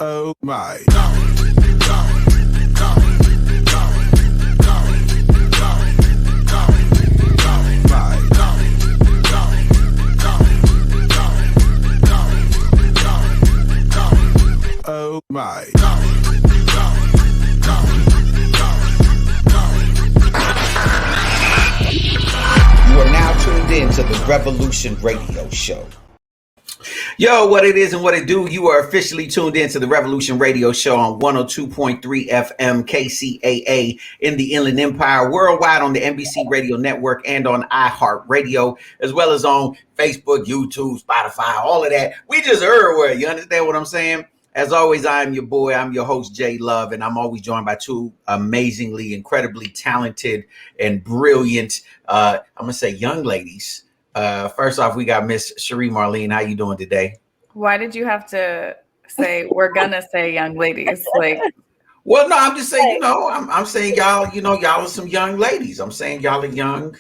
Oh my. Oh my. You are now tuned in to the Revolution Radio Show. Yo, what it is and what it do, you are officially tuned in to the Revolution Radio Show on 102.3 FM KCAA in the Inland Empire, worldwide on the NBC Radio Network and on iHeartRadio, as well as on Facebook, YouTube, Spotify, all of that. We just everywhere. You understand what I'm saying? As always, I'm your boy. I'm your host, Jay Love, and I'm always joined by two amazingly, incredibly talented and brilliant, I'm going to say young ladies. First off, we got Miss Cherie Marlene. How you doing today? Why did you have to say we're gonna say young ladies? Like, well, no, I'm just saying, I'm saying y'all, y'all are some young ladies. I'm saying y'all are young,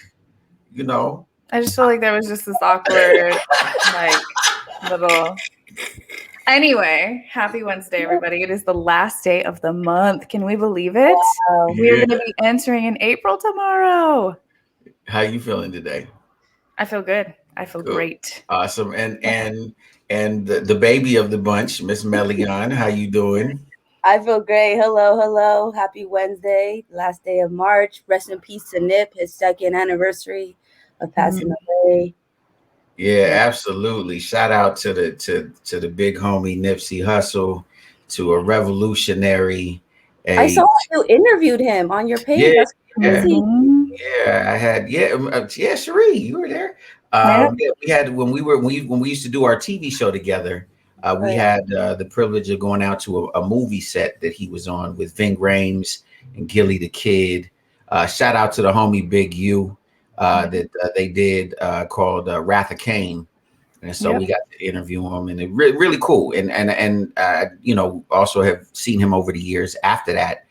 I just feel like there was just this awkward, like, little. Anyway, happy Wednesday, everybody. It is the last day of the month. Can we believe it? Wow. We're going to be entering in April tomorrow. How you feeling today? I feel good. I feel great. Awesome. And the baby of the bunch, Miss Melian, how you doing? I feel great. Hello. Happy Wednesday, last day of March. Rest in peace to Nip, his second anniversary of passing away. Yeah, absolutely. Shout out to the big homie Nipsey Hussle, to a revolutionary. I saw you interviewed him on your page. I had Cherie, you were there. We had when we used to do our TV show together. We had the privilege of going out to a movie set that he was on with Ving Rhames and Gilly the Kid. Shout out to the homie Big U that they did called Wrath of Cain. And so we got to interview him, and it really cool. And also have seen him over the years after that.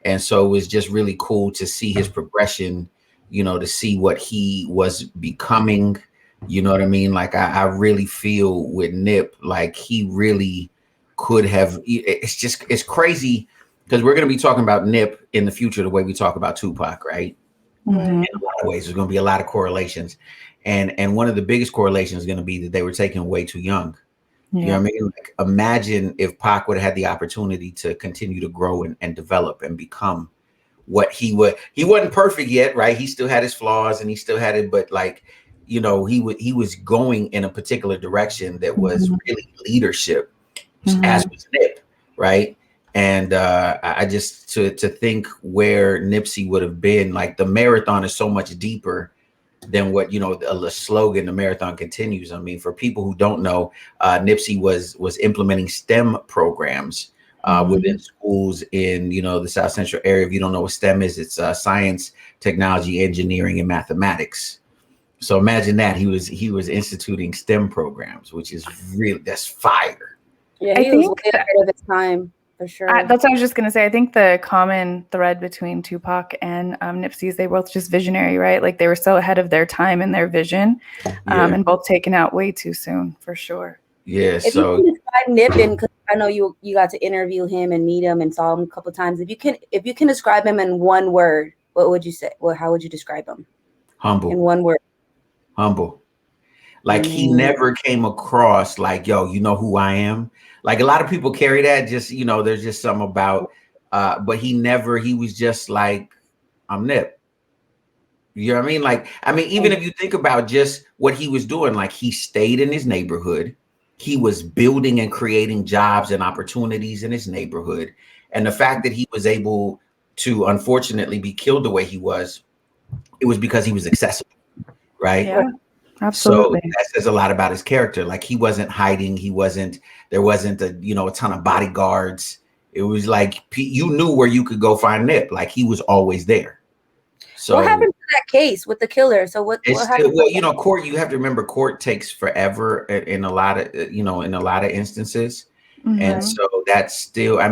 And so it was just really cool to see his progression, to see what he was becoming. You know what I mean? Like, I really feel with Nip, like he really could have. It's crazy because we're going to be talking about Nip in the future the way we talk about Tupac, right? In a lot of ways, there's going to be a lot of correlations. And one of the biggest correlations is going to be that they were taken way too young. Yeah. You know what I mean? Like, imagine if Pac would have had the opportunity to continue to grow and develop and become what he would. He wasn't perfect yet, right? He still had his flaws and he still had it, but like, he was going in a particular direction that was really leadership, as was Nip, right? And I just to think where Nipsey would have been, like, the marathon is so much deeper than what, the slogan, the marathon continues. I mean, for people who don't know, Nipsey was implementing STEM programs within schools in, the South Central area. If you don't know what STEM is, it's science, technology, engineering, and mathematics. So imagine that he was instituting STEM programs, which is really, that's fire. Yeah, he was way ahead of his time. For sure. That's what I was just going to say. I think the common thread between Tupac and Nipsey is they were both just visionary, right? Like, they were so ahead of their time and their vision, and both taken out way too soon, for sure. Yeah. If you can describe Nip, because I know you got to interview him and meet him and saw him a couple of times. If you can describe him in one word, what would you say? Well, how would you describe him? Humble. In one word. Humble. Like, he never came across like, yo, you know who I am. Like, a lot of people carry that, just, there's just something about, but he was just like, I'm Nip. You know what I mean? Like, even if you think about just what he was doing, like, he stayed in his neighborhood. He was building and creating jobs and opportunities in his neighborhood. And the fact that he was able to, unfortunately, be killed the way he was, it was because he was accessible, right? Yeah. Absolutely. So that says a lot about his character. Like, he wasn't hiding. There wasn't a ton of bodyguards. It was like, you knew where you could go find Nip. Like, he was always there. So what happened to that case with the killer? So what happened? Well, court, you have to remember, court takk forever in a lot of, in a lot of instances. And so that's still, I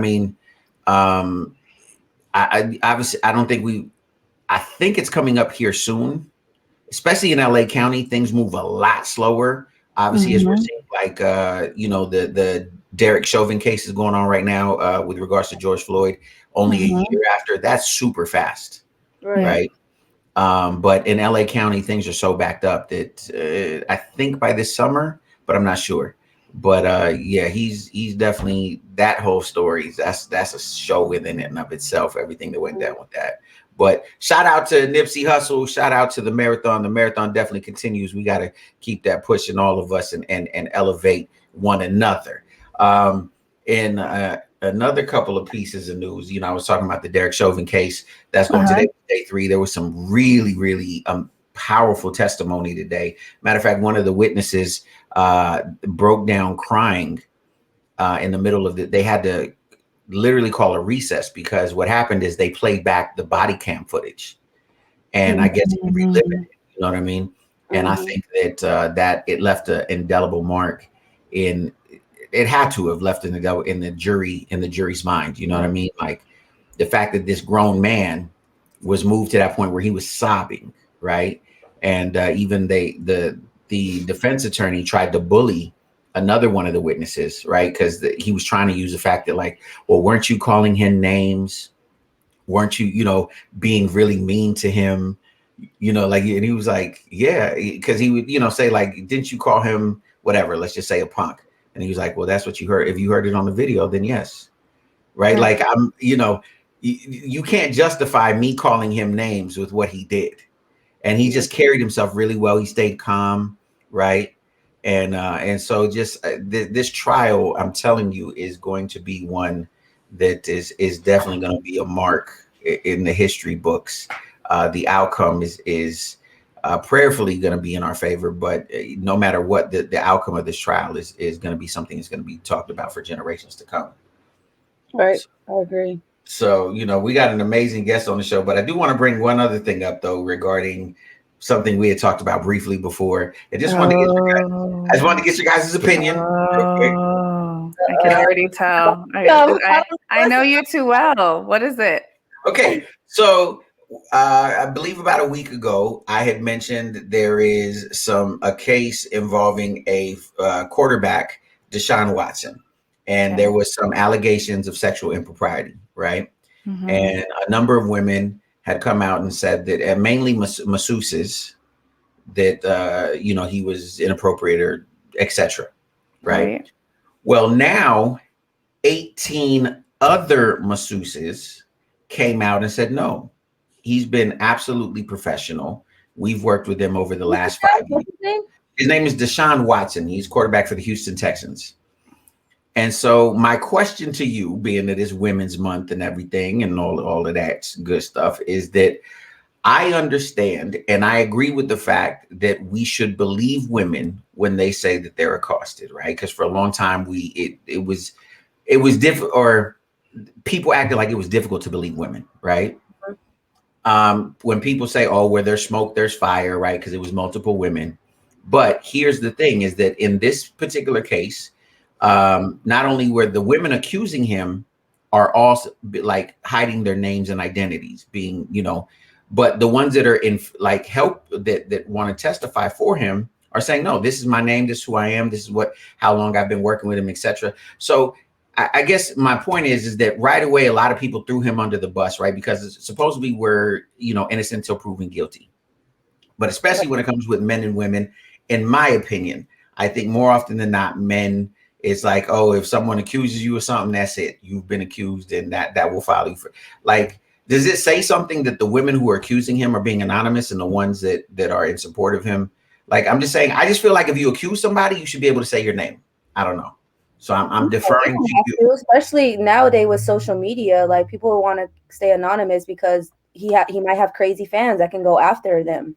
obviously, I think it's coming up here soon. Especially in LA County, things move a lot slower. Obviously, as we're seeing, like, the Derek Chauvin case is going on right now with regards to George Floyd. Only a year after, that's super fast, right? But in LA County, things are so backed up that I think by this summer, but I'm not sure. But yeah, he's definitely, that whole story. That's a show within and of itself. Everything that went down with that. But shout out to Nipsey Hussle. Shout out to the marathon. The marathon definitely continues. We got to keep that pushing, all of us, and elevate one another. In another couple of pieces of news, I was talking about the Derek Chauvin case that's going today, day 3. There was some really, really powerful testimony today. Matter of fact, one of the witnesses broke down crying in the middle of they had to literally call a recess, because what happened is they played back the body cam footage, and I guess he relived it, you know what I mean? And I think that that it left an indelible mark it had to have left in the jury's mind, you know what I mean? Like the fact that this grown man was moved to that point where he was sobbing, right? And even the defense attorney tried to bully another one of the witnesses, right? Because he was trying to use the fact that, like, well, weren't you calling him names? Weren't you, being really mean to him? Like, and he was like, yeah, because he would, say like, didn't you call him whatever? Let's just say a punk. And he was like, well, that's what you heard. If you heard it on the video, then yes. Right. Like you can't justify me calling him names with what he did. And he just carried himself really well. He stayed calm. Right. And so just this trial, I'm telling you, is going to be one that is definitely going to be a mark in the history books. The outcome is prayerfully going to be in our favor, but no matter what, the outcome of this trial is going to be something that's going to be talked about for generations to come. Right. I agree. So, we got an amazing guest on the show, but I do want to bring one other thing up though, regarding something we had talked about briefly before. I just wanted to get your guys' opinion. I can already tell. I know you too well. What is it? Okay. So I believe about a week ago, I had mentioned there is a case involving a quarterback, Deshaun Watson, and there was some allegations of sexual impropriety, right? And a number of women had come out and said that, and mainly masseuses, that he was inappropriate or etc. Right? Well, now 18 other masseuses came out and said no. He's been absolutely professional. We've worked with him over the last 5 years. His name is Deshaun Watson. He's quarterback for the Houston Texans. And so my question to you, being that it's Women's Month and everything and all of that good stuff, is that I understand and I agree with the fact that we should believe women when they say that they're accosted, right? Because for a long time it was difficult, or people acted like it was difficult to believe women, right? When people say, oh, where there's smoke, there's fire, right? Because it was multiple women. But here's the thing, is that in this particular case, not only were the women accusing him are also like hiding their names and identities, being, but the ones that are in like help that want to testify for him are saying, no, this is my name, this is who I am, this is how long I've been working with him, etc. So I guess my point is that right away, a lot of people threw him under the bus, right? Because supposedly we're, innocent until proven guilty. But especially when it comes with men and women, in my opinion, I think more often than not, men, it's like, oh, if someone accuses you of something, that's it. You've been accused, and that will file you for. Like, does it say something that the women who are accusing him are being anonymous and the ones that are in support of him? Like, I'm just saying, I just feel like if you accuse somebody, you should be able to say your name. I don't know. So I'm deferring to you. Especially nowadays with social media, like people want to stay anonymous because he might have crazy fans that can go after them.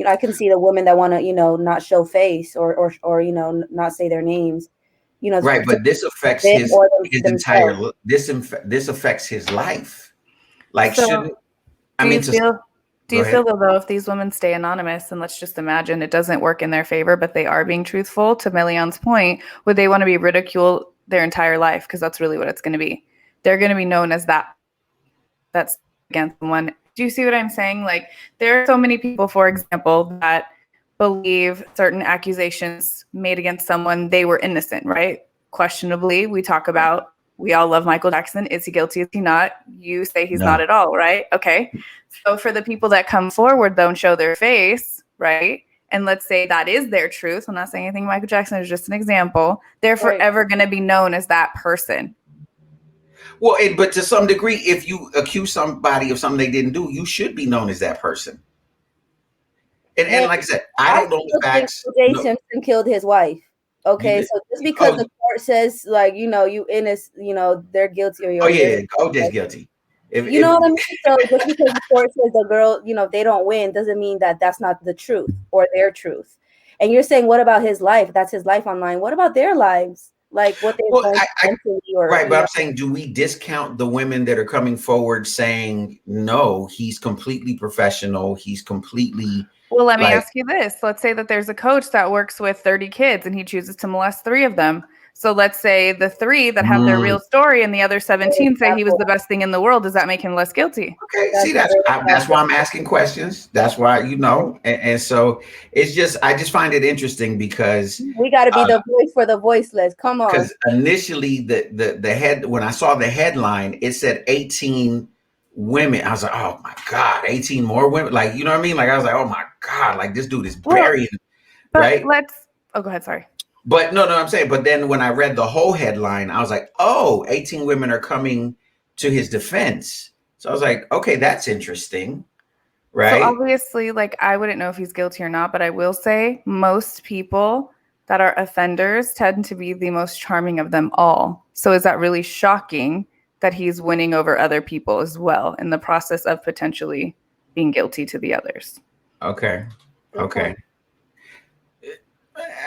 I can see the women that want to, not show face or not say their names. Right, but this affects his entire. This affects his life. Like, so do you feel though, if these women stay anonymous, and let's just imagine it doesn't work in their favor, but they are being truthful, to Million's point, would they want to be ridiculed their entire life? Because that's really what it's going to be. They're going to be known as that's against someone. Do you see what I'm saying? Like, there are so many people, for example, that believe certain accusations made against someone, they were innocent, right? questionably, we talk about, we all love Michael Jackson. Is he guilty? Is he not? You say he's not at all, right? Okay. So for the people that come forward, though, and show their face, right? And let's say that is their truth. I'm not saying anything Michael Jackson is just an example. They're forever going to be known as that person. Well, but to some degree, if you accuse somebody of something they didn't do, you should be known as that person. And like I said, I don't know the facts. Jay Simpson killed his wife. Okay, so just because the court says, like, you know, you innocent, you know, they're guilty or you're OJ's guilty. You know what I mean? So just because the court says the girl, you know, they don't win, doesn't mean that that's not the truth or their truth. And you're saying, what about his life? That's his life online. What about their lives? Like what they're right, but I'm saying, do we discount the women that are coming forward saying, no, he's completely professional, he's completely... Well, let me ask you this. Let's say that there's a coach that works with 30 kids and he chooses to molest 3 of them. So let's say the 3 that have their real story and the other 17 say he was the best thing in the world. Does that make him less guilty? Okay, see, that's why I'm asking questions. That's why, you know, and so it's just, I just find it interesting because we got to be the voice for the voiceless. Come on. Because initially the head, when I saw the headline, it said 18 women. I was like, oh my God, 18 more women. Like, you know what I mean? Like, I was like, oh my God, like this dude is burying, right? Go ahead. Sorry. But no, I'm saying, but then when I read the whole headline, I was like, oh, 18 women are coming to his defense. So I was like, okay, that's interesting. Right. So obviously, like, I wouldn't know if he's guilty or not, but I will say most people that are offenders tend to be the most charming of them all. So is that really shocking that he's winning over other people as well in the process of potentially being guilty to the others? Okay.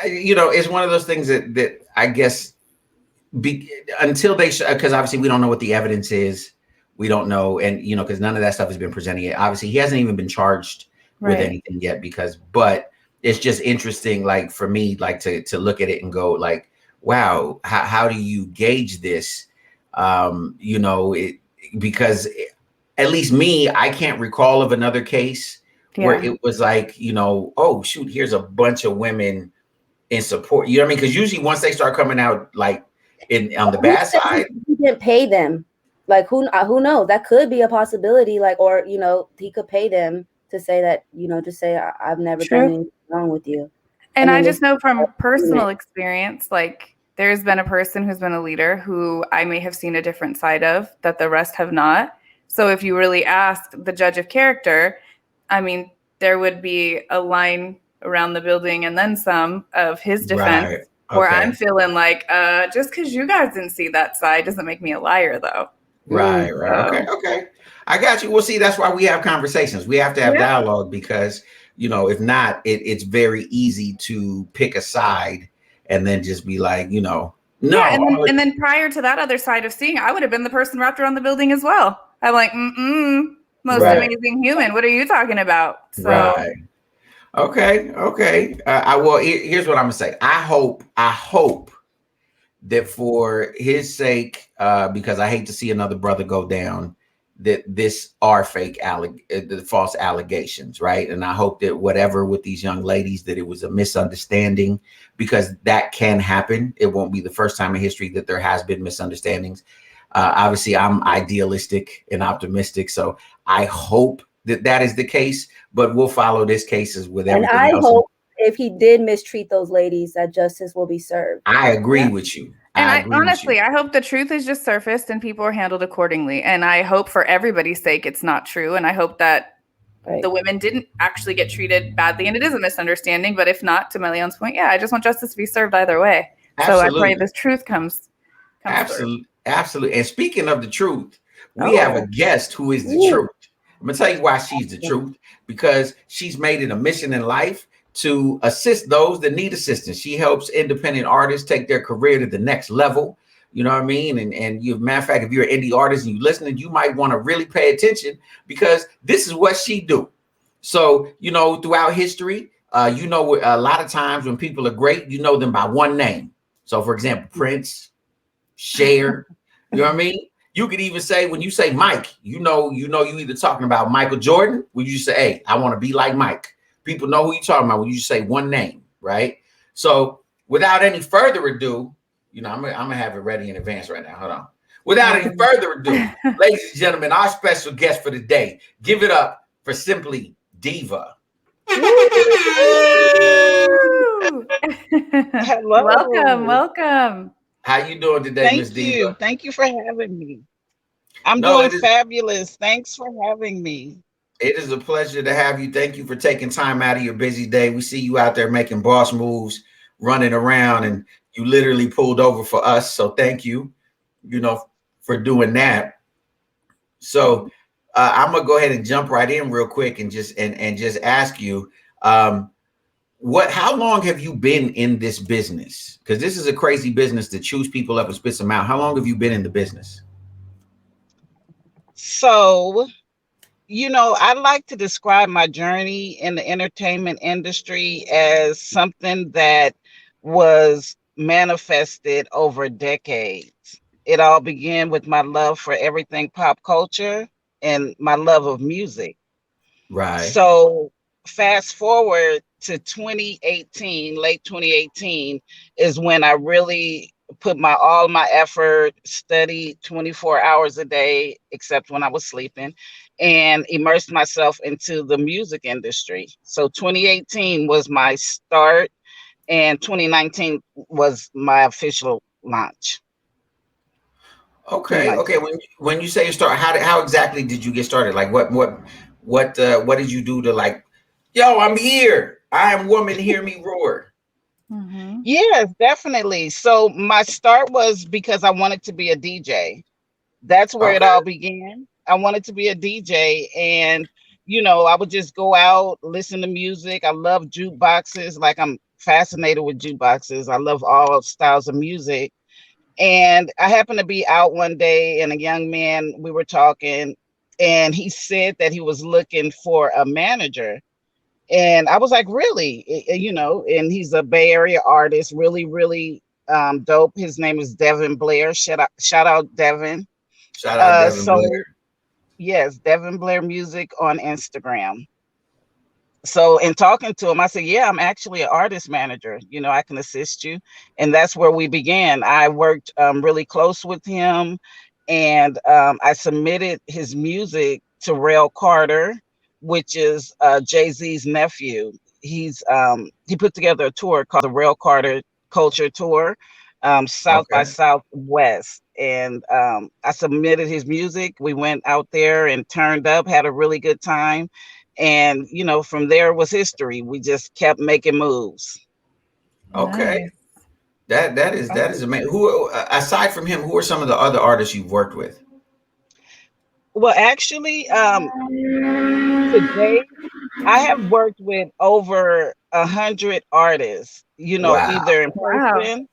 You know, it's one of those things that I guess until they, because obviously we don't know what the evidence is. We don't know. And, you know, because none of that stuff has been presented yet. Obviously, he hasn't even been charged with anything yet but it's just interesting, like for me, like to look at it and go like, wow, how do you gauge this? You know, because at least me, I can't recall of another case where it was like, you know, oh shoot, here's a bunch of women in support. You know what I mean? Because usually once they start coming out like on the bad side, he didn't pay them. Like who knows? That could be a possibility. Like, or you know, he could pay them to say that, you know, just say I've never done anything wrong with you. And I just know from personal experience, like there's been a person who's been a leader who I may have seen a different side of that the rest have not. So if you really ask the judge of character, I mean, there would be a line around the building and then some of his defense where I'm feeling like, just because you guys didn't see that side doesn't make me a liar, though. Right. Okay. I got you. Well, see, that's why we have conversations. We have to have dialogue because, you know, if not, it's very easy to pick a side and then just be like, you know, no. Yeah, and then prior to that other side of seeing, I would have been the person wrapped around the building as well. I'm like, most amazing human. What are you talking about? So. Right. Okay. Well, here's what I'm gonna say. I hope that for his sake, because I hate to see another brother go down, that this are fake the false allegations, right? And I hope that whatever with these young ladies, that it was a misunderstanding, because that can happen. It won't be the first time in history that there has been misunderstandings. Obviously, I'm idealistic and optimistic, so I hope that is the case. But we'll follow this cases with everything else. And I hope if he did mistreat those ladies, that justice will be served. I agree with you. And I honestly, I hope the truth is just surfaced and people are handled accordingly. And I hope for everybody's sake, it's not true. And I hope that the women didn't actually get treated badly. And it is a misunderstanding. But if not, to Melion's point, I just want justice to be served either way. Absolutely. So I pray this truth comes Absolutely. Absolutely. And speaking of the truth, we have a guest who is the truth. I'm going to tell you why she's the truth, because she's made it a mission in life to assist those that need assistance. She helps independent artists take their career to the next level. You know what I mean? And you, matter of fact, if you're an indie artist and you're listening, you might want to really pay attention, because this is what she do. So, you know, throughout history, you know, a lot of times when people are great, you know them by one name. So, for example, Prince, Cher, you know what I mean? You could even say, when you say Mike, you know, you either talking about Michael Jordan, when you say, hey, I want to be like Mike. People know who you're talking about when you say one name, right? So without any further ado, I'm gonna have it ready in advance right now. Hold on. Without any further ado, ladies and gentlemen, our special guest for the day. Give it up for Simply Diva. Welcome, Hello. welcome. How you doing today, Miss Thank you. Diva? Thank you for having me. I'm No, doing it is fabulous. Thanks for having me. it is a pleasure to have you. Thank you for taking time out of your busy day. We see you out there making boss moves, running around, and you literally pulled over for us. So thank you, for doing that. So I'm gonna go ahead and jump right in real quick and just ask you, um, how long have you been in this business? Because this is a crazy business to choose people up and spit them out. How long have you been in the business? So, I like to describe my journey in the entertainment industry as something that was manifested over decades. It all began with my love for everything pop culture and my love of music. Right. So fast forward to 2018, late 2018 is when I really put all my effort, studied 24 hours a day, except when I was sleeping, and immersed myself into the music industry. So 2018 was my start, and 2019 was my official launch. Okay. Okay. 2019. When you say you start, how exactly did you get started? Like what did you do to like, yo, I'm here. I am woman, hear me roar. Mm-hmm. Yes, definitely. So my start was because I wanted to be a DJ. That's where it Okay. all began. I wanted to be a DJ, and I would just go out, listen to music. I love jukeboxes. Like, I'm fascinated with jukeboxes. I love all styles of music. And I happened to be out one day, and a young man, we were talking, and he said that he was looking for a manager. And I was like, really? And he's a Bay Area artist, really, really dope. His name is Devin Blair. Shout out Devin. Shout out Devin So Blair. yes, Devin Blair Music on Instagram. So in talking to him, I said, yeah, I'm actually an artist manager. I can assist you. And that's where we began. I worked really close with him, and I submitted his music to Rail Carter, which is Jay-Z's nephew. He put together a tour called the Rail Carter Culture Tour, South by Okay. Southwest. And I submitted his music. We went out there and turned up, had a really good time. And from there was history. We just kept making moves. Okay. Nice. That is amazing. Who aside from him, who are some of the other artists you've worked with? Well, actually, today I have worked with over 100 artists, Wow. either in Wow. person.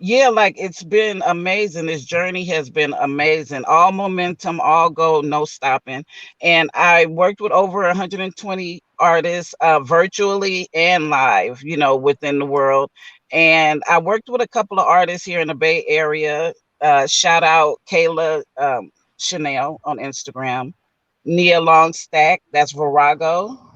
Yeah, like, it's been amazing. This journey has been amazing. All momentum, all go, no stopping. And I worked with over 120 artists, virtually and live, within the world. And I worked with a couple of artists here in the Bay Area. Shout out Kayla Chanel on Instagram, Nia Longstack, that's Virago.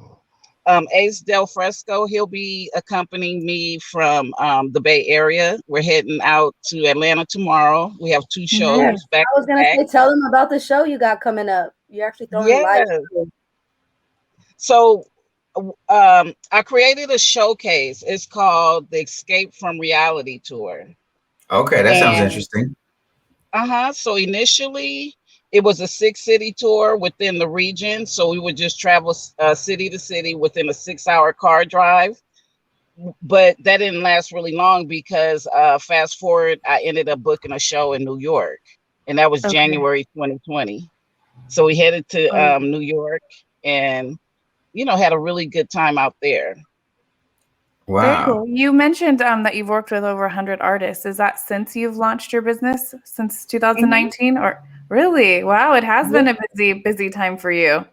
Ace Del Fresco, he'll be accompanying me from the Bay Area. We're heading out to Atlanta tomorrow. We have two Nice. shows back I was to gonna back. say, tell them about the show you got coming up. You're actually throwing a live Yes. show. So I created a showcase. It's called the Escape from Reality Tour. Okay, that sounds And interesting. so initially it was a 6 city tour within the region. So we would just travel city to city within a 6 hour car drive. But that didn't last really long because fast forward, I ended up booking a show in New York, and that was Okay. January 2020. So we headed to Oh, New York, and had a really good time out there. very Wow. cool. You mentioned that you've worked with over 100 artists. Is that since you've launched your business, since Mhm. 2019? Or really? Wow, it has been Yeah. a busy time for you.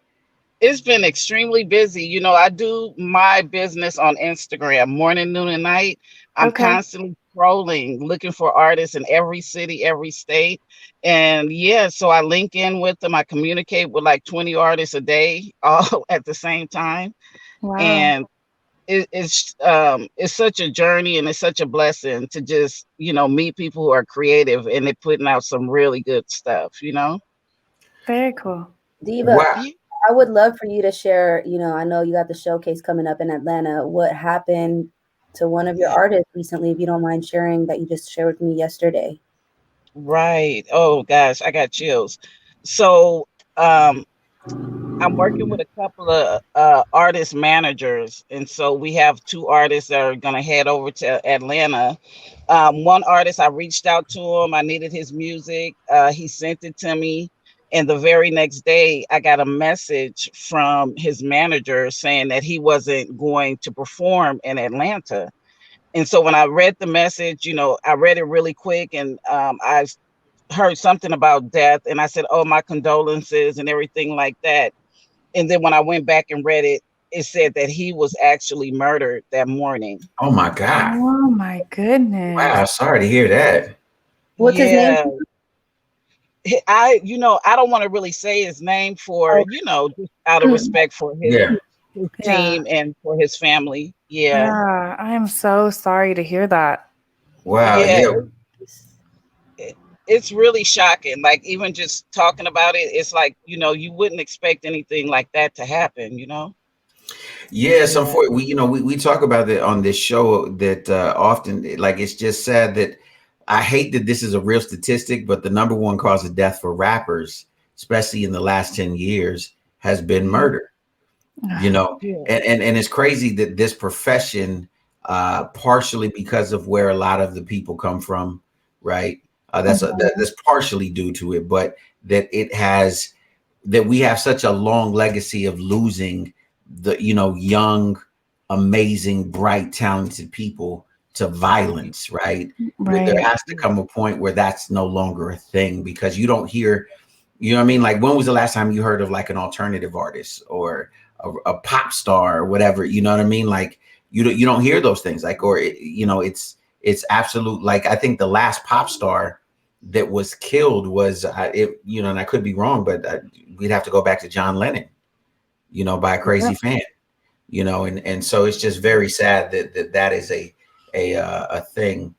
It's been extremely busy. I do my business on Instagram morning, noon, and night. I'm Okay. constantly scrolling, looking for artists in every city, every state. And yeah, so I link in with them. I communicate with like 20 artists a day, all at the same time. Wow. And it's such a journey, and it's such a blessing to just, meet people who are creative and they're putting out some really good stuff. Very cool. Diva, Wow. I would love for you to share, I know you got the showcase coming up in Atlanta. What happened to one of your artists recently, if you don't mind sharing, that you just shared with me yesterday? Right. Oh gosh, I got chills. So I'm working with a couple of artist managers, and so we have two artists that are going to head over to Atlanta. One artist, I reached out to him. I needed his music. He sent it to me, and the very next day, I got a message from his manager saying that he wasn't going to perform in Atlanta. And so when I read the message, I read it really quick, and I heard something about death, and I said, "Oh, my condolences," and everything like that. And then when I went back and read it, it said that he was actually murdered that morning. Oh my God. Oh my goodness. Wow. Sorry to hear that. What's his name? I don't want to really say his name for, just out of respect for his team and for his family. Yeah. I am so sorry to hear that. Wow. Yeah. It's really shocking. Like, even just talking about it, it's like, you wouldn't expect anything like that to happen, Yes, unfortunately, we talk about it on this show that often, like, it's just sad that I hate that this is a real statistic, but the number one cause of death for rappers, especially in the last 10 years, has been murder. And it's crazy that this profession, partially because of where a lot of the people come from, right? That's partially due to it, but that we have such a long legacy of losing the, young, amazing, bright, talented people to violence, right? There has to come a point where that's no longer a thing, because you don't hear, like, when was the last time you heard of like an alternative artist or a pop star or whatever? You know what I mean? Like, you don't hear those things, like, or it's absolute. Like, I think the last pop star that was killed was and I could be wrong, but we'd have to go back to John Lennon, by a crazy fan, and so it's just very sad that is a thing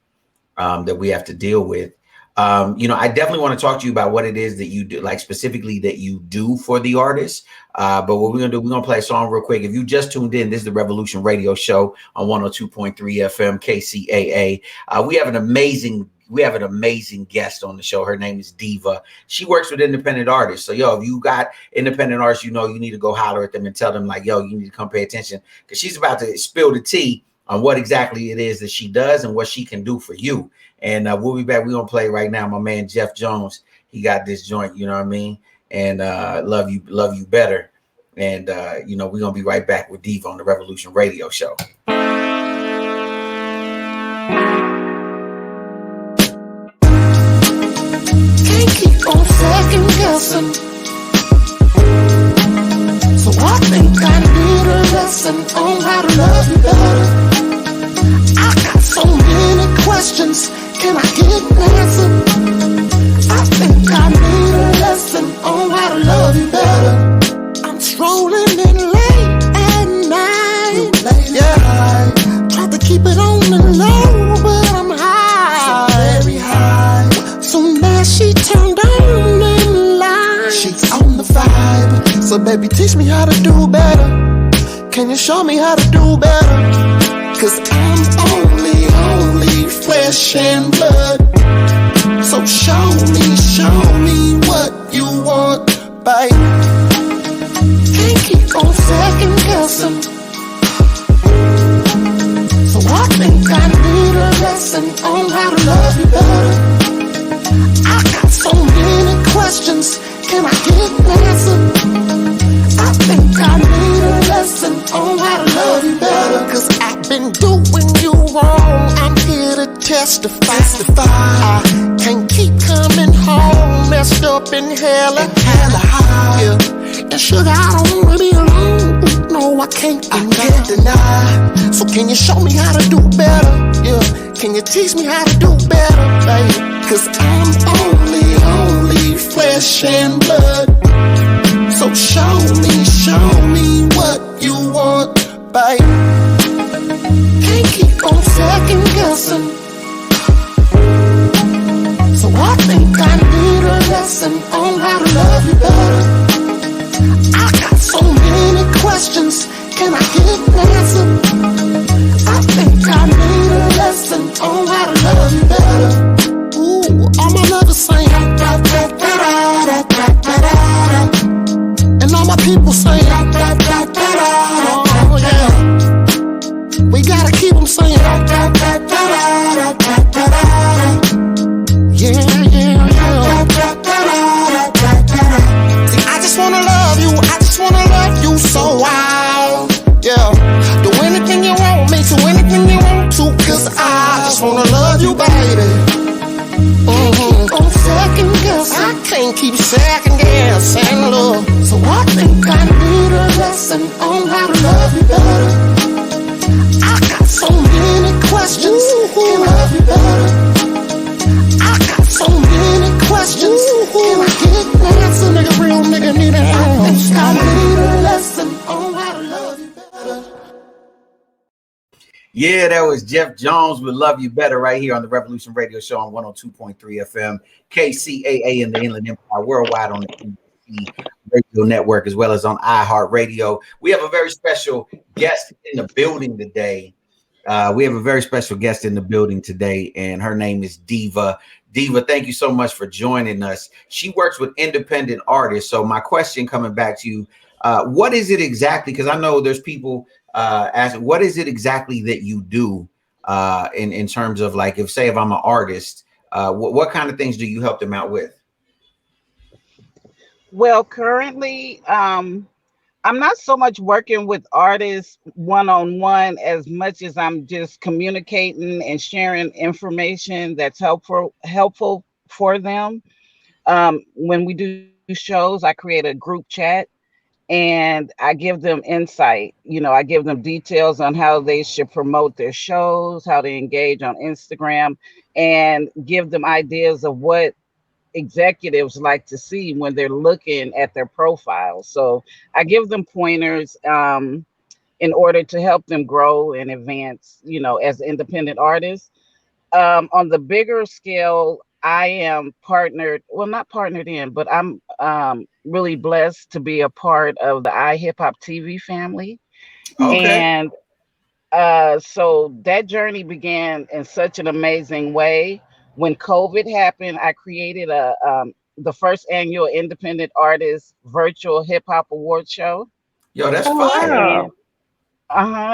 that we have to deal with. I definitely want to talk to you about what it is that you do, like specifically that you do for the artists. But what we're gonna do, we're gonna play a song real quick. If you just tuned in, this is the Revolution Radio Show on 102.3 FM KCAA. We have an amazing guest on the show. Her name is Diva. She works with independent artists. So, if you got independent artists, you need to go holler at them and tell them, like, you need to come pay attention, because she's about to spill the tea on what exactly it is that she does and what she can do for you. And we'll be back. We're going to play right now. My man, Jeff Jones, he got this joint, you know what I mean? And love you better. And, we're going to be right back with Diva on the Revolution Radio Show. On second guessing, so I think I need a lesson on how to love you better. I got so many questions, can I get an answer? I think I need a lesson on how to love you better. I'm strolling in late at night, tried to keep it on the low, but I'm high, so very high. So now she turned on in line. She's on the vibe. So baby, teach me how to do better. Can you show me how to do better? Cause I'm only flesh and blood. So show me what you want, babe. Can't keep on second guessing. So I think I need a lesson on how to love you better. I got so many questions, can I get an answer? I think I need a lesson on how to love you better. Cause I've been doing you wrong, I'm here to testify. I can't keep coming home, messed up in hella high. And sugar, I don't wanna be alone. No, I can't deny. So can you show me how to do better? Yeah, can you teach me how to do better, baby? Cause I'm only flesh and blood. So show me what you want, babe. second guessing. So I think I need a lesson on how to love you better. I got so many questions, can I get an answer? I think I need a lesson on how to love you better. Ooh, all my lovers saying da da da da da da da da, and all my people saying da da da da da. Oh yeah, we gotta keep them saying da da da da da da da da. Yeah, yeah, yeah. See, I just wanna love you. I just wanna love you so wild. Yeah, do anything you want me to, anything you want to, 'cause I just wanna love you, baby. On second guess, I can't keep second guessing, love. So I think I need a lesson on how to love you better. I got so many questions, can I love you better? I got so many questions, can I get an answer? Nigga, real nigga need an answer. I need a lesson on how to love you better. Yeah, that was Jeff Jones with Love You Better right here on the Revolution Radio Show on 102.3 FM, KCAA in the Inland Empire, worldwide on the NBC Radio Network, as well as on iHeartRadio. We have a very special guest in the building today. And her name is Diva. Diva, thank you so much for joining us. She works with independent artists. So my question coming back to you, what is it exactly? Because I know there's people asking, what is it exactly that you do in terms of, like, if I'm an artist, what kind of things do you help them out with? Well, currently, I'm not so much working with artists one-on-one as much as I'm just communicating and sharing information that's helpful for them. When we do shows, I create a group chat and I give them insight. I give them details on how they should promote their shows, how to engage on Instagram, and give them ideas of what executives like to see when they're looking at their profiles. So I give them pointers in order to help them grow and advance, as independent artists. On the bigger scale, I am not partnered in, but I'm really blessed to be a part of the iHip Hop TV family. Okay. And so that journey began in such an amazing way. When COVID happened, I created the first annual Independent Artist Virtual Hip Hop Award Show. Yo, that's Oh, fire. wow.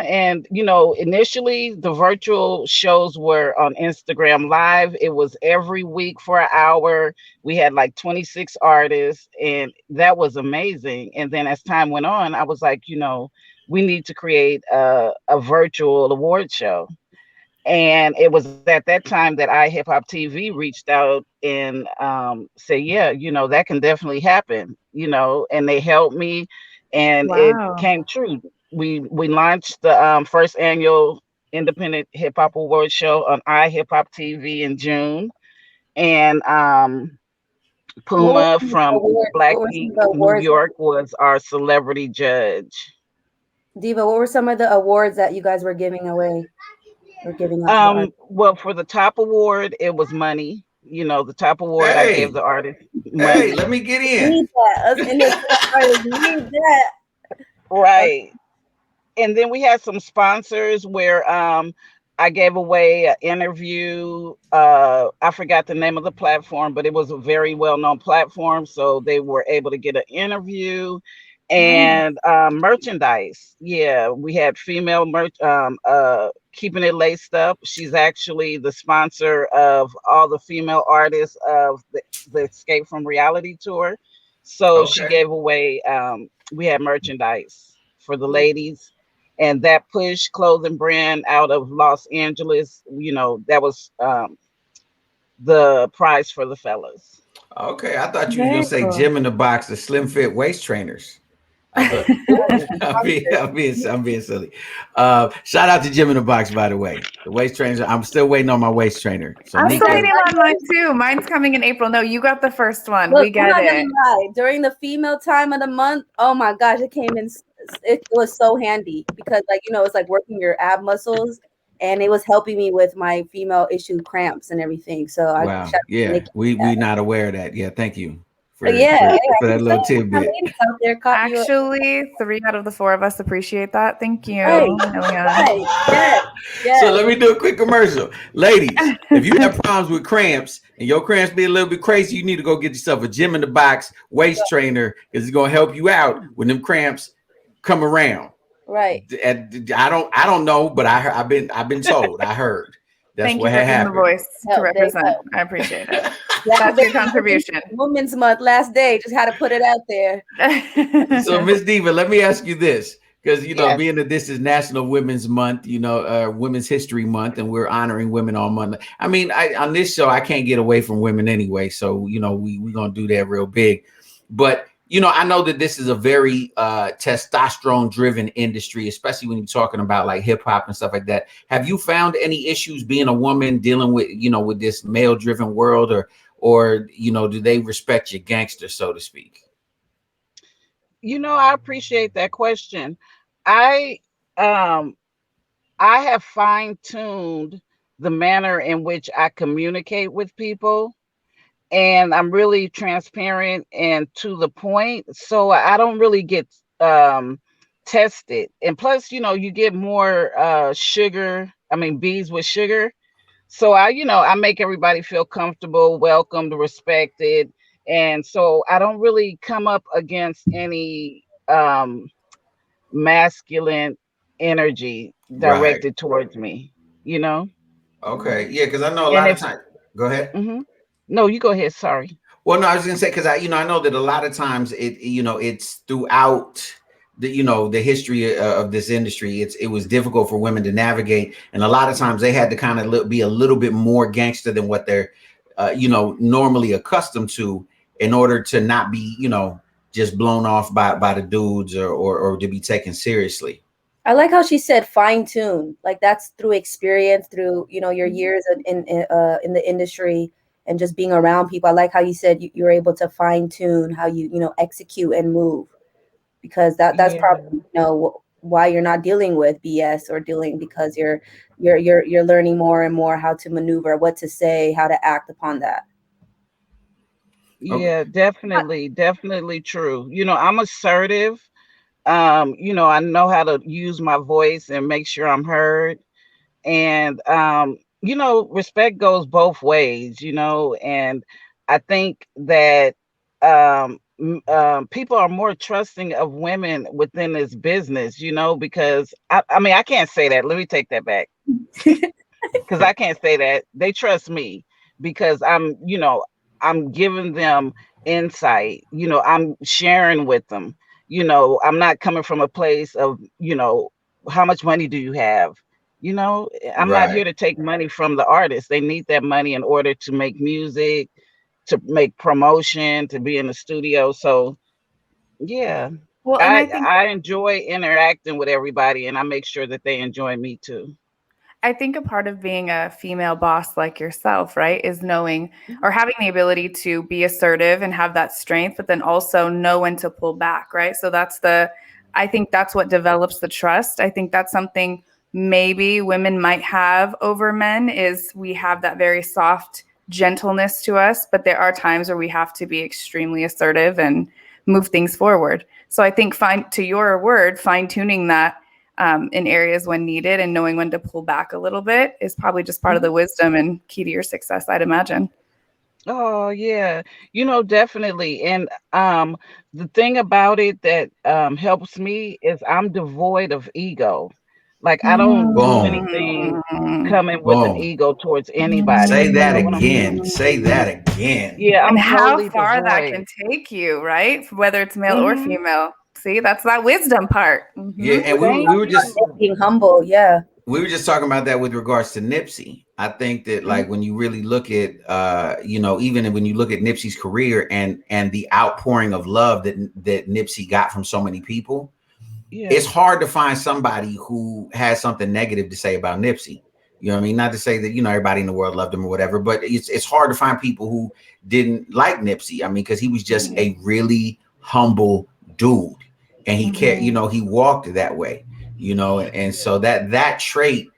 And initially the virtual shows were on Instagram Live. It was every week for an hour. We had like 26 artists, and that was amazing. And then as time went on, I was like, we need to create a virtual award show. And it was at that time that iHip Hop TV reached out and said, yeah, that can definitely happen, and they helped me, and it Wow. came true. We launched the first annual Independent Hip Hop Award Show on iHip Hop TV in June, and Puma from Black What were some Ink of the New awards? York was our celebrity judge. Diva, what were some of the awards that you guys were giving away or giving out to the artists? Well, for the top award, it was money. The top award I gave the artist money. Hey, let me get We in. need that. Us independent artists need that. Right. And then we had some sponsors where I gave away an interview. I forgot the name of the platform, but it was a very well-known platform, so they were able to get an interview and merchandise. Yeah, we had female merch. Keeping It Laced Up. She's actually the sponsor of all the female artists of the Escape from Reality tour. So she Okay. gave away. We had merchandise for the ladies. And that Push clothing brand out of Los Angeles, that was the prize for the fellas. Okay. I thought you were Very gonna say cool. Gym in the Box, the slim fit waist trainers. I thought, I'm being silly. Shout out to Gym in the Box, by the way. The waist trainers. I'm still waiting on my waist trainer. So I'm Nika, still waiting on mine too. Mine's coming in April. No, you got the first one. Look, We I'm get not it. gonna lie. During the female time of the month, oh my gosh, it came in. It was so handy because, like, it's like working your ab muscles, and it was helping me with my female issue cramps and everything. So I Wow. shout out to Yeah. Nikki We for that. not aware of that. Yeah. Thank you Yeah, for, hey, for I that can little say my tidbit. ladies out there caught you. Actually, 3 out of the 4 of us appreciate that. Thank you, Right, Eliana. right, yes, yes. So let me do a quick commercial. Ladies, if you have problems with cramps and your cramps be a little bit crazy, you need to go get yourself a gym in the box waist trainer because it's gonna help you out when them cramps come around. Right. I don't know, but I've been told. I heard that's Thank what you for had being the happened. voice to Help, they represent. help. I appreciate it. Black That's your contribution. Women's Month, last day. Just had to put it out there. So, Miss Diva, let me ask you this, because Yes. being that this is National Women's Month, Women's History Month, and we're honoring women all month. I mean, on this show, I can't get away from women anyway, so we're gonna do that real big. But I know that this is a very testosterone-driven industry, especially when you're talking about like hip hop and stuff like that. Have you found any issues being a woman dealing with with this male-driven world, or do they respect your gangster, so to speak? I appreciate that question. I um I have fine-tuned the manner in which I communicate with people, and I'm really transparent and to the point. So I don't really get tested. And plus, you get more sugar, I mean bees with sugar. So I make everybody feel comfortable, welcomed, respected. And so I don't really come up against any masculine energy Right. directed towards me, you know? Okay. Yeah, because I know a And lot of if, times. Go ahead. no, you go ahead. Sorry. Well, no, I was gonna say because I know that a lot of times it's throughout the history of this industry. It was difficult for women to navigate, and a lot of times they had to kind of be a little bit more gangster than what they're normally accustomed to in order to not be just blown off by the dudes or to be taken seriously. I like how she said fine tune. Like that's through experience, through your years in the industry and just being around people. I like how you said you're able to fine tune how you execute and move, because that's Yeah. probably why you're not dealing with BS or dealing, because you're learning more and more how to maneuver, what to say, how to act upon that. Okay. Yeah, definitely true. I'm assertive. I know how to use my voice and make sure I'm heard. And respect goes both ways, and I think that people are more trusting of women within this business, because I mean, I can't say that. Let me take that back, because I can't say that. They trust me because I'm giving them insight. I'm sharing with them. I'm not coming from a place of, how much money do you have? I'm not Right. here to take money from the artists. They need that money in order to make music, to make promotion, to be in the studio. So yeah, Well, and I I think I enjoy interacting with everybody, and I make sure that they enjoy me too. a part of being a female boss like yourself, right, is knowing or having the ability to be assertive and have that strength, but then also know when to pull back, right? So I think that's what develops the trust. I think that's something maybe women might have over men, is we have that very soft gentleness to us, but there are times where we have to be extremely assertive and move things forward. So I think to your word, fine tuning that in areas when needed and knowing when to pull back a little bit is probably just part of the wisdom and key to your success, I'd imagine. Oh yeah, definitely. And the thing about it that helps me is I'm devoid of ego. Like I don't do Boom. anything Mm. coming with an Boom. ego towards anybody. Say You that know what I'm again. saying? Say that again. Yeah, And I'm how totally far that devoid. can take you, right? Whether it's male or Hmm. female. See, that's that wisdom part. Yeah, and Thank Being humble, yeah. we were just talking about that with regards to Nipsey. I think that like when you really look at even when you look at Nipsey's career and the outpouring of love that Nipsey got from so many people, Yeah. it's hard to find somebody who has something negative to say about Nipsey. You know what I mean? Not to say that everybody in the world loved him or whatever, but it's hard to find people who didn't like Nipsey. I mean, because he was just a really humble dude, and he cared. He walked that way. And so that trait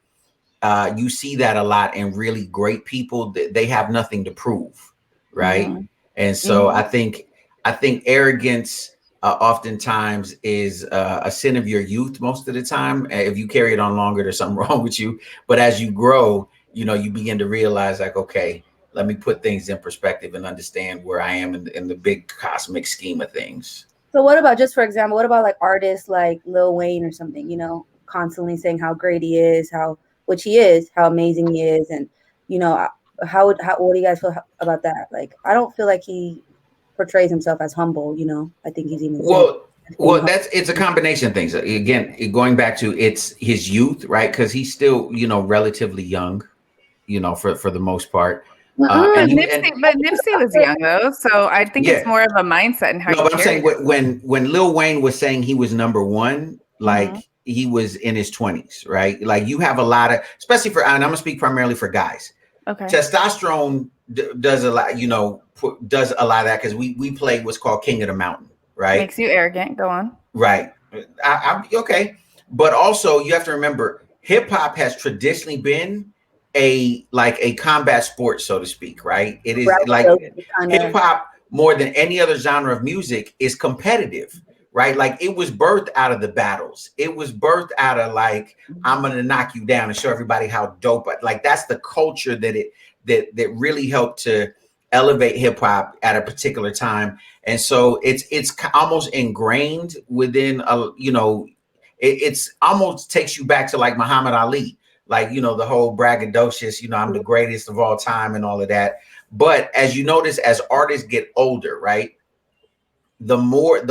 you see that a lot in really great people, that they have nothing to prove, right? Mhm. And so I think arrogance oftentimes is a sin of your youth most of the time. If you carry it on longer, there's something wrong with you. But as you grow, you know, you begin to realize like, okay, let me put things in perspective and understand where I am in the big cosmic scheme of things. So what about, just for example, what about like artists like Lil Wayne or something, you know, constantly saying how great he is, which he is, how amazing he is. And, you know, what do you guys feel about that? Like, I don't feel like he portrays himself as humble, you know. I think he's even saying Well, it's a combination of things. Again, going back to it's his youth, right? Because he's still, you know, relatively young, you know, for the most part. But Nipsey was young though, so I think it's more of a mindset and how. No, but I'm saying when Lil Wayne was saying he was number one, like he was in his 20s, right? Like you have a lot of, especially for, and I'm gonna speak primarily for guys. Okay. Testosterone does a lot, you know, does a lot of that because we play what's called King of the Mountain, right? Makes you arrogant. Go on. Right. I'm okay, but also you have to remember, hip hop has traditionally been a combat sport, so to speak, right? It is like hip hop more than any other genre of music is competitive, right? Like it was birthed out of the battles. It was birthed out of like, I'm gonna knock you down and show everybody how dope. Like that's the culture that really helped to elevate hip hop at a particular time. And so it's almost ingrained within you know, it's almost takes you back to like Muhammad Ali. Like, you know, the whole braggadocious, you know, I'm the greatest of all time and all of that. But as you notice, as artists get older, right, the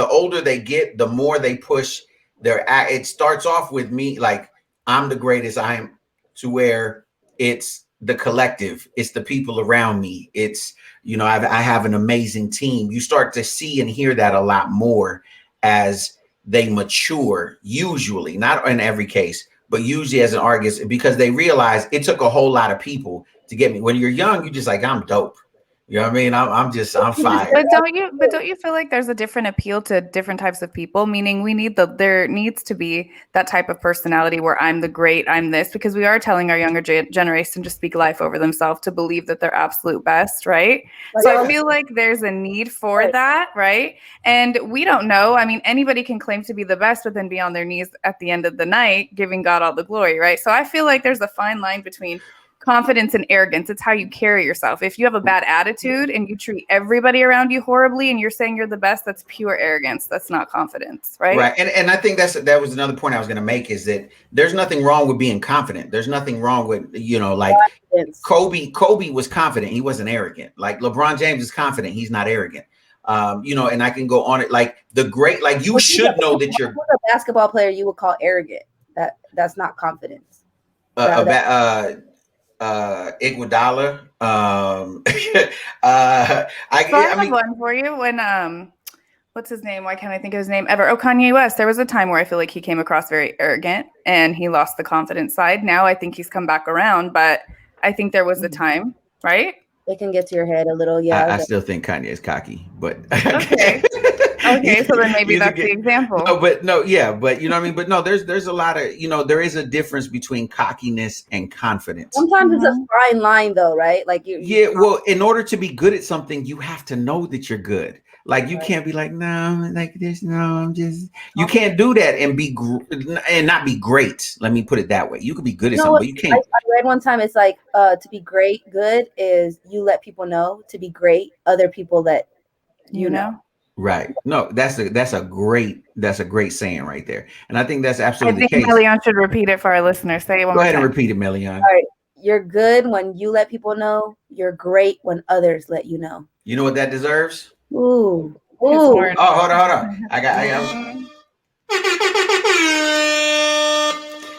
older they get, the more they push it starts off with me, like, I'm the greatest, I am, to where it's the collective, it's the people around me. It's, you know, I have an amazing team. You start to see and hear that a lot more as they mature, usually, not in every case, but usually as an artist, because they realize it took a whole lot of people to get me. When you're young, you're just like, I'm dope. You know what I mean? I'm fired. But don't you feel like there's a different appeal to different types of people? Meaning there needs to be that type of personality where I'm the great, I'm this, because we are telling our younger generation to speak life over themselves, to believe that they're absolute best, right? So I feel like there's a need for that, right? And we don't know. I mean, anybody can claim to be the best, but then be on their knees at the end of the night, giving God all the glory, right? So I feel like there's a fine line between confidence and arrogance. It's how you carry yourself. If you have a bad attitude and you treat everybody around you horribly and you're saying you're the best, that's pure arrogance. That's not confidence, right? Right. And I think that was another point I was going to make, is that there's nothing wrong with being confident. There's nothing wrong with, you know, like Kobe was confident. He wasn't arrogant. Like LeBron James is confident. He's not arrogant. You know, and I can go on it, like the great, like you should know that you're a basketball player you would call arrogant. That's not confidence. Iguodala. I have one for you. When what's his name? Why can't I think of his name ever? Oh, Kanye West. There was a time where I feel like he came across very arrogant and he lost the confidence side. Now I think he's come back around, but I think there was a time, right? It can get to your head a little, yeah. I still think Kanye is cocky, but okay. Okay, so then maybe that's the example. But you know what I mean? But no, there's a lot of, you know, there is a difference between cockiness and confidence. Sometimes it's a fine line though, right? Like well, in order to be good at something, you have to know that you're good. Like you can't be like, no, I'm like this, no, I'm just, you can't do that and not be great. Let me put it that way. You could be good at something, but you can't. I read one time, it's like to be good is you let people know. To be great, other people let you know. Right. No, that's a great saying right there. And I think that's absolutely the case. Melian should repeat it for our listeners. Say it one more time. Go ahead and repeat it, Melian. All right. You're good when you let people know. You're great when others let you know. You know what that deserves? Ooh. Oh, hold on. I got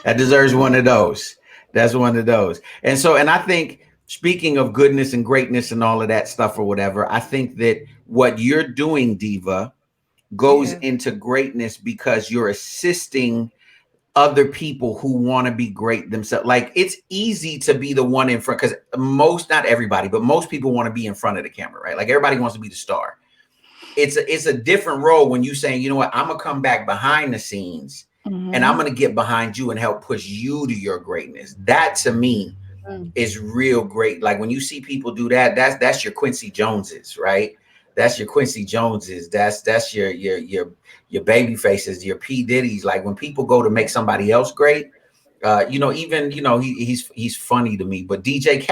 that deserves one of those. That's one of those. And I think, speaking of goodness and greatness and all of that stuff or whatever, I think that what you're doing, Diva, goes into greatness because you're assisting other people who want to be great themselves. Like it's easy to be the one in front, because not everybody, but most people want to be in front of the camera, right? Like everybody wants to be the star. It's a different role when you saying, you know what, I'm gonna come back behind the scenes and I'm going to get behind you and help push you to your greatness. That to me is real great. Like when you see people do that, that's your Quincy Joneses, right? That's your Quincy Joneses. That's your baby faces, your P Diddy's. Like when people go to make somebody else great, even he's funny to me. But DJ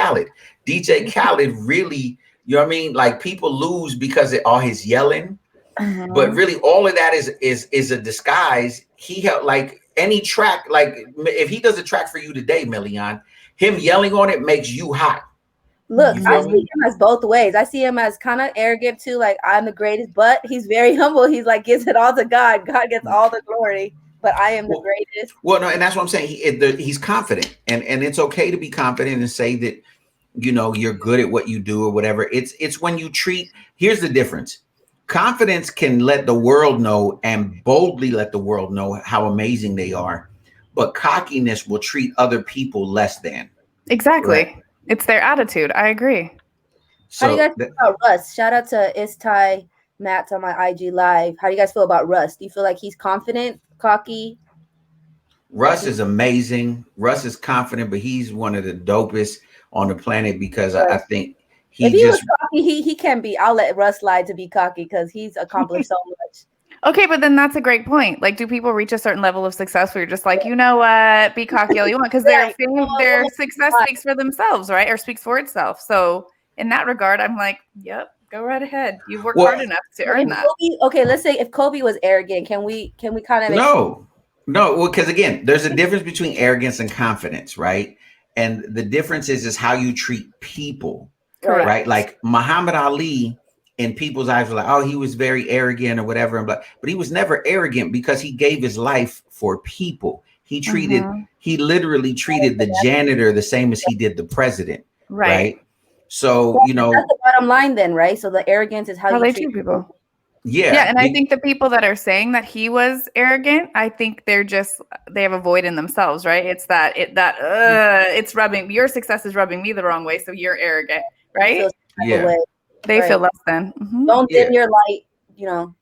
Khaled really, you know what I mean? Like people lose because of all his yelling, but really all of that is a disguise. He helped like any track, like if he does a track for you today, Million, him yelling on it makes you hot. Look, I see him as both ways. I see him as kind of arrogant too, like I'm the greatest, but he's very humble. He's like gives it all to God. God gets all the glory, but I am the greatest. Well, no, and that's what I'm saying. He's confident, and it's okay to be confident and say that you're good at what you do or whatever. It's when you treat. Here's the difference. Confidence can let the world know and boldly let the world know how amazing they are, but cockiness will treat other people less than. Exactly. Right? It's their attitude. I agree. So, how do you guys feel about Russ? Shout out to Istai Matt on my IG Live. How do you guys feel about Russ? Do you feel like he's confident, cocky? Russ is amazing. Russ is confident, but he's one of the dopest on the planet because I think if he was cocky, he can be. I'll let Russ lie to be cocky because he's accomplished so much. Okay, but then that's a great point. Like, do people reach a certain level of success where you're just like, you know what, be cocky all you want? Because their success speaks for themselves, right? Or speaks for itself. So in that regard, I'm like, yep, go right ahead. You've worked hard enough to earn that. Okay, let's say if Kobe was arrogant, can we kind of No, well, because again, there's a difference between arrogance and confidence, right? And the difference is how you treat people, right? Like Muhammad Ali. In people's eyes were like, oh, he was very arrogant or whatever. But he was never arrogant because he gave his life for people. He literally treated the janitor the same as he did the president. Right. So, that's the bottom line then, right? So the arrogance is how you treat people. Yeah. And I think the people that are saying that he was arrogant, I think they have a void in themselves, right? It's it's rubbing, your success is rubbing me the wrong way. So you're arrogant, right? They feel less than. Don't dim your light,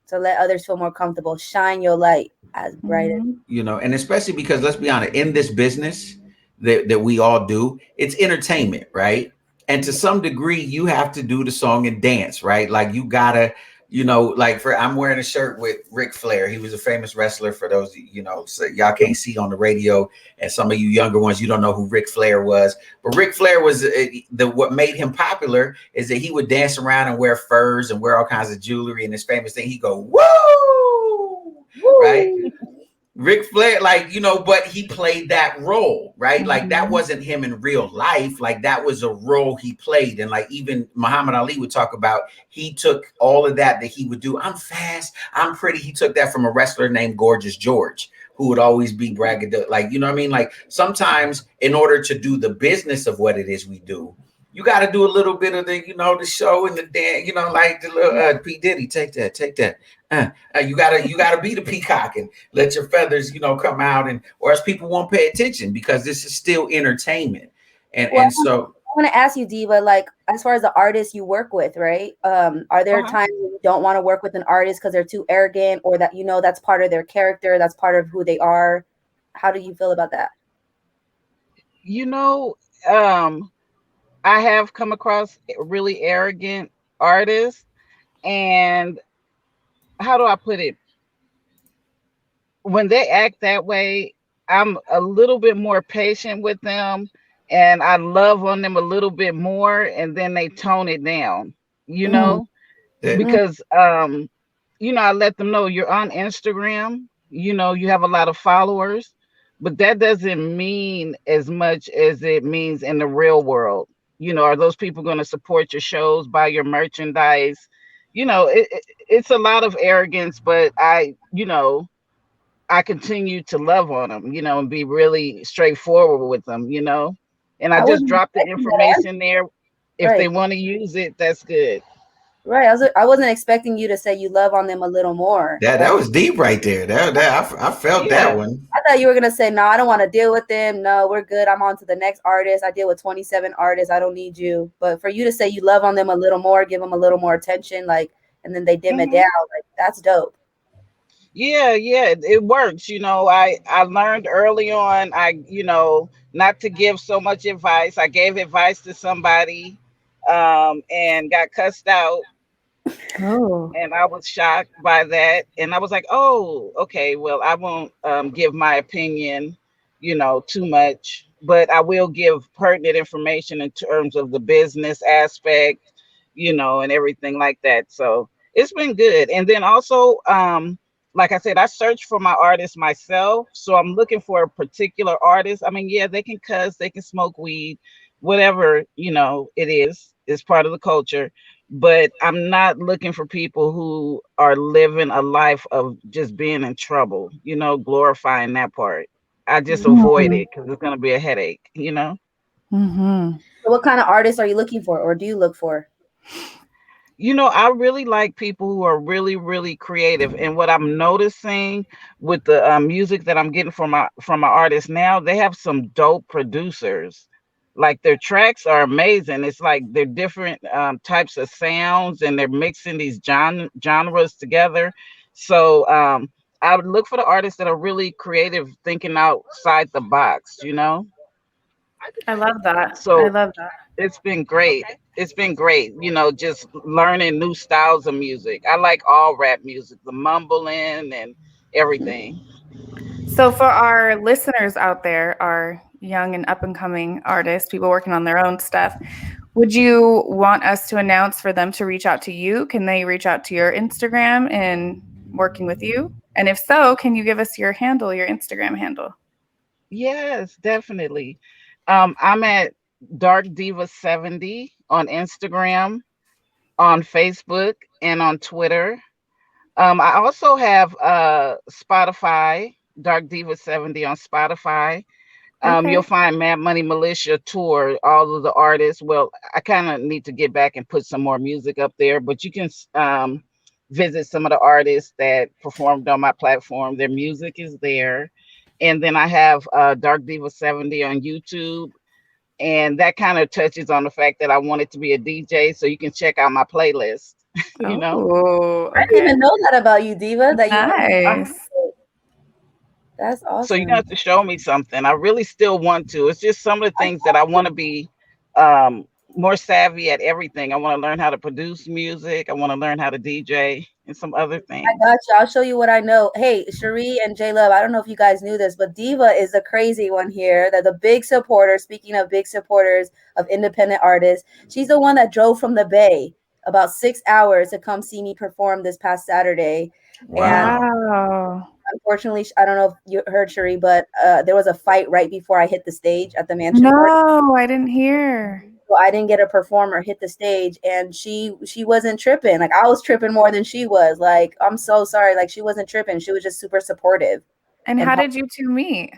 to let others feel more comfortable. Shine your light as bright as and especially because let's be honest, in this business that we all do, it's entertainment, right? And to some degree, you have to do the song and dance, right? Like you gotta, I'm wearing a shirt with Ric Flair. He was a famous wrestler. For those, so y'all can't see on the radio, and some of you younger ones, you don't know who Ric Flair was. But Ric Flair was what made him popular is that he would dance around and wear furs and wear all kinds of jewelry. And his famous thing, he go, woo, right? Ric Flair, but he played that role, right? Like that wasn't him in real life. Like that was a role he played. And like even Muhammad Ali would talk about, he took all of that he would do. I'm fast, I'm pretty. He took that from a wrestler named Gorgeous George, who would always be braggadocious. Like, you know what I mean? Like sometimes in order to do the business of what it is we do, you got to do a little bit of the, the show and the dance, like the little P. Diddy, take that. You gotta be the peacock and let your feathers, come out, and or else people won't pay attention because this is still entertainment. And so I want to ask you, Diva, like as far as the artists you work with, right? Are there times when you don't want to work with an artist because they're too arrogant, or that that's part of their character, that's part of who they are? How do you feel about that? I have come across really arrogant artists, and how do I put it? When they act that way, I'm a little bit more patient with them, and I love on them a little bit more, and then they tone it down, because I let them know you're on Instagram, you have a lot of followers, but that doesn't mean as much as it means in the real world. Are those people going to support your shows, buy your merchandise? It's a lot of arrogance, but I continue to love on them, and be really straightforward with them, and I just drop the information there. If they want to use it, that's good. Right. I wasn't expecting you to say you love on them a little more. That was deep right there. I felt that one. I thought you were gonna say, no, I don't want to deal with them. No, we're good. I'm on to the next artist. I deal with 27 artists. I don't need you. But for you to say you love on them a little more, give them a little more attention, and then they dim it down, that's dope. Yeah, it works. I learned early on, not to give so much advice. I gave advice to somebody, and got cussed out, Oh. and I was shocked by that. And I was like, "Oh, okay. Well, I won't give my opinion, too much, but I will give pertinent information in terms of the business aspect, and everything like that." So it's been good. And then also, like I said, I search for my artists myself. So I'm looking for a particular artist. I mean, yeah, they can cuss, they can smoke weed, whatever, it is. It's part of the culture, but I'm not looking for people who are living a life of just being in trouble, glorifying that part. I just avoid Mm-hmm. it because it's going to be a headache. Mm-hmm. So what kind of artists are you looking for, or do you look for? I really like people who are really, really creative. And what I'm noticing with the music that I'm getting from my artists now, they have some dope producers. Like their tracks are amazing. It's like they're different types of sounds, and they're mixing these genres together. So I would look for the artists that are really creative, thinking outside the box. I love that. I So love that. it's been great. It's been great, just learning new styles of music. I like all rap music, the mumbling and everything. So, for our listeners out there, our young and up and coming artists, people working on their own stuff, would you want us to announce for them to reach out to you? Can they reach out to your Instagram and working with you? And if so, can you give us your handle, your Instagram handle? Yes, definitely. I'm at Dark Diva 70 on Instagram, on Facebook, and on Twitter. I also have Spotify, Dark Diva 70 on Spotify. You'll Okay. find Mad Money Militia tour, all of the artists. Well, I kind of need to get back and put some more music up there, but you can visit some of the artists that performed on my platform. Their music is there. And then I have Dark Diva 70 on YouTube. And that kind of touches on the fact that I wanted to be a DJ. So you can check out my playlist, you know? Oh, I didn't okay. even know that about you, Diva. That you have. Uh-huh. Nice. That's So you awesome. have to show me something. I really still want to. It's just some of the things that I want to be more savvy at everything. I want to learn how to produce music. I want to learn how to DJ and some other I things. got you. I'll show you what I know. Hey, Cherie and J Love, I don't know if you guys knew this, but Diva is the crazy one here. That the big supporter, speaking of big supporters of independent artists, she's the one that drove from the Bay about 6 hours to come see me perform this past Saturday. And Wow. Wow. unfortunately, I don't know if you heard Cherie, but there was a fight right before I hit the stage at the mansion party. No, I didn't hear. So I didn't get a performer hit the stage, and she wasn't tripping. Like I was tripping more than she was. Like I'm so sorry. Like she wasn't tripping. She was just super supportive. And And how did you two meet?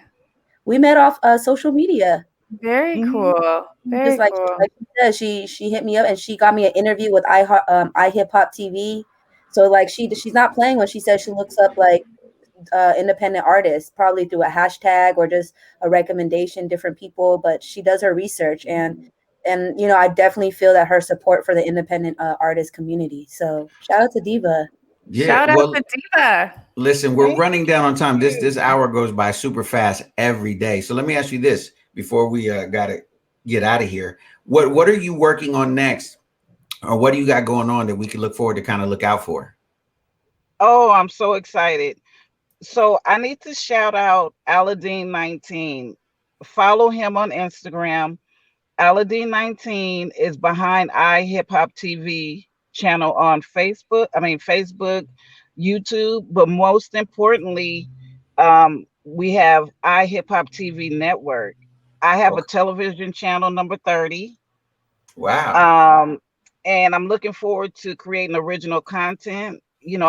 we met off social media. Very Hmm. cool. Just Very like cool. you said, she hit me up and she got me an interview with iHip Hop TV. So like she's not playing when she says she looks up like independent artists, probably through a hashtag or just a recommendation, different people. But she does her research, and I definitely feel that her support for the independent artist community. So shout out to Diva. Yeah. Shout out Well, to Diva. listen, we're Thank running down on time. This you. hour goes by super fast every day. So let me ask you this before we gotta get out of here. What are you working on next, or what do you got going on that we can look forward to kind of look out for? Oh, I'm so excited. So I need to shout out Aladdin 19. Follow him on Instagram. Aladdin 19 is behind iHip Hop TV channel on Facebook. I mean Facebook, YouTube, but most importantly, we have iHip Hop TV network. I have a Okay. television channel number 30. Wow. Um, and I'm looking forward to creating original content. I'm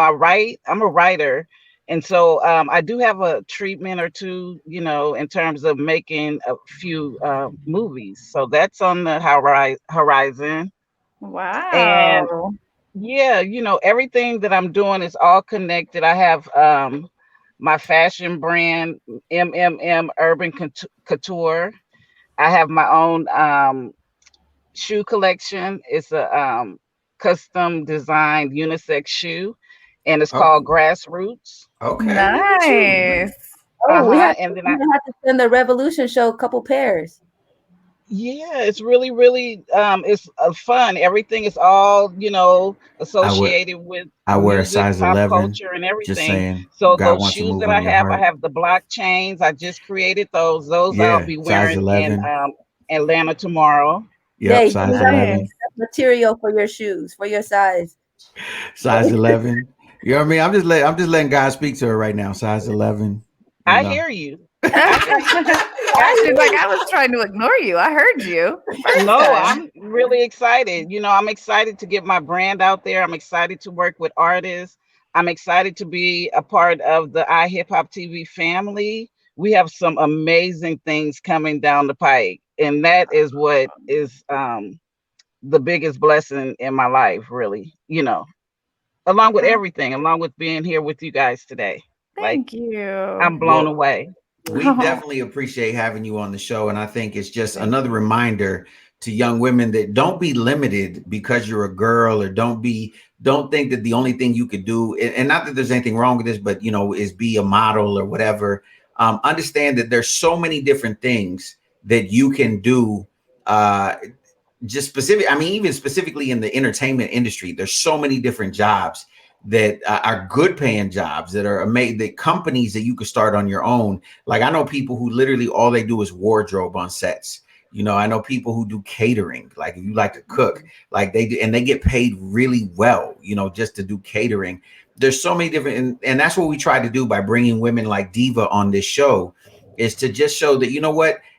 a writer. And so I do have a treatment or two, in terms of making a few movies. So that's on the horizon. And Wow. yeah, everything that I'm doing is all connected. I have my fashion brand, Urban Couture. I have my own shoe collection. It's a custom designed unisex shoe. and it's Oh, called Grassroots. okay. Look at you. Nice. Oh, And then we have to send the Revolution show a couple pairs. yeah, it's really it's fun. Everything is all, I wear associated with I wear a music, size pop 11. culture, and Just everything. saying, So God those wants to shoes move that on your I heart. have the blockchains. I just created those I'll Yeah, be size wearing in 11. Atlanta tomorrow. Yep, Dave, size we got 11. Nice. material for your shoes, for your size. Size 11. You know what I mean? I'm just letting God speak to her right now. Size 11. You I know. hear you. I hear you. I She's hear like, you. I was trying to ignore you. I heard you first No, time. I'm really excited. I'm excited to get my brand out there. I'm excited to work with artists. I'm excited to be a part of the iHip Hop TV family. We have some amazing things coming down the pike, and that is what is the biggest blessing in my life, really. Along with everything, along with being here with you guys today. Like, Thank you. I'm blown Well, away. we Oh, definitely appreciate having you on the show. And I think it's just another reminder to young women that don't be limited because you're a girl, or don't think that the only thing you could do, and not that there's anything wrong with this, but is be a model or whatever. Understand that there's so many different things that you can do. Just specific, I mean, even specifically in the entertainment industry, there's so many different jobs that are good paying jobs that are amazing, that companies that you could start on your own. Like, I know people who literally all they do is wardrobe on sets. I know people who do catering. Like, if you like to cook, like they do, and they get paid really well, just to do catering. There's so many different, and that's what we try to do by bringing women like Diva on this show, is to just show that,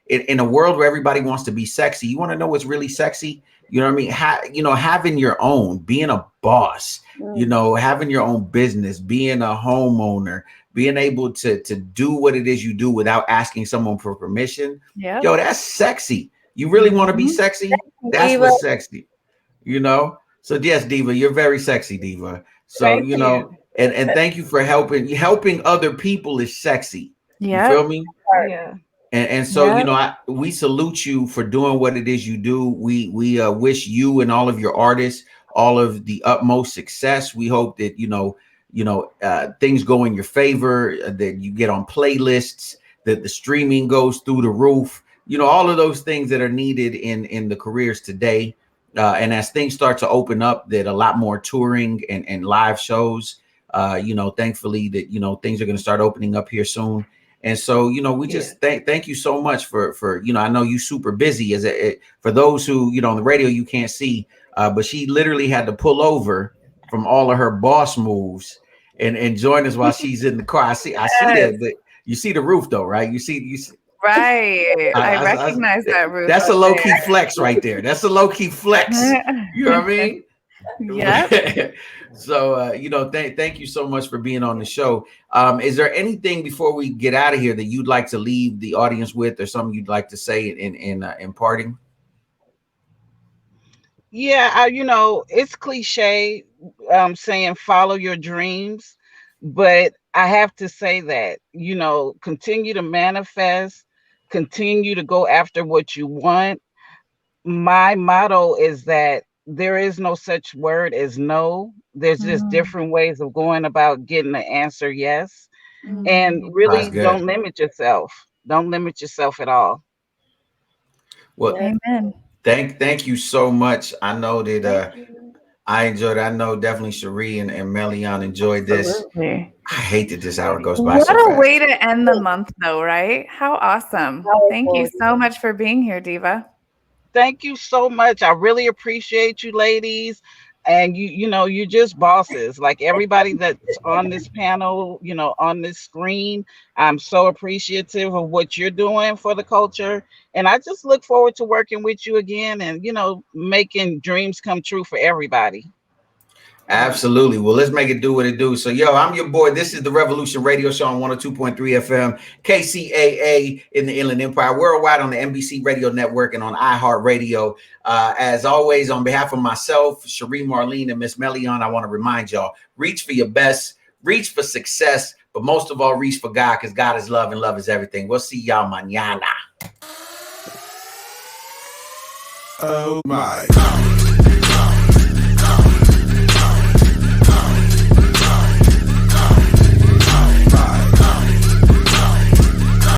in a world where everybody wants to be sexy, you want to know what's really sexy? You know what I mean? Having your own, being a boss, having your own business, being a homeowner, being able to do what it is you do without asking someone for permission. yeah. Yo, that's sexy. You really want to be sexy? That's Diva. what's sexy. So yes, Diva, you're very sexy, Diva. So, Thank you. and thank you for helping other people is sexy. You Yeah. feel me? Yeah. And so, Yeah. we salute you for doing what it is you do. We wish you and all of your artists all of the utmost success. We hope that things go in your favor, that you get on playlists, that the streaming goes through the roof. All of those things that are needed in the careers today. And as things start to open up, that a lot more touring and live shows. Thankfully that things are going to start opening up here soon. And so, we just thank you so much for I know you super busy for those who, on the radio, you can't see, but she literally had to pull over from all of her boss moves and join us while she's in the car. I see that you see the roof though, right? You see. Right. I recognize that roof. That's a up low key there. flex right there. That's a low key flex. You know what I mean? Yep. So, thank you so much for being on the show. Is there anything before we get out of here that you'd like to leave the audience with, or something you'd like to say in parting? Yeah, it's cliche saying follow your dreams, but I have to say that, continue to manifest, continue to go after what you want. My motto is that there is no such word as no. There's just Mm. different ways of going about getting the answer yes. And That's really good. don't limit yourself. Don't limit yourself at all. Well, Amen. thank you so much. I know that Thank you. I enjoyed it. I know definitely Cherie and Melion enjoyed this. Absolutely. I hate that this hour goes by What so a fast. way to end the month, though, right? How awesome. Thank you Powerful. so much for being here, Diva. Thank you so much. I really appreciate you ladies. And you're just bosses. Like everybody that's on this panel, on this screen. I'm so appreciative of what you're doing for the culture. And I just look forward to working with you again and, making dreams come true for everybody. Absolutely. Well, let's make it do what it do. So, yo, I'm your boy. This is the Revolution Radio Show on 102.3 FM, KCAA in the Inland Empire, worldwide on the NBC Radio Network and on iHeartRadio. As always, on behalf of myself, Cherie, Marlene, and Miss Melion, I want to remind y'all, reach for your best, reach for success, but most of all, reach for God, because God is love and love is everything. We'll see y'all mañana. Oh my.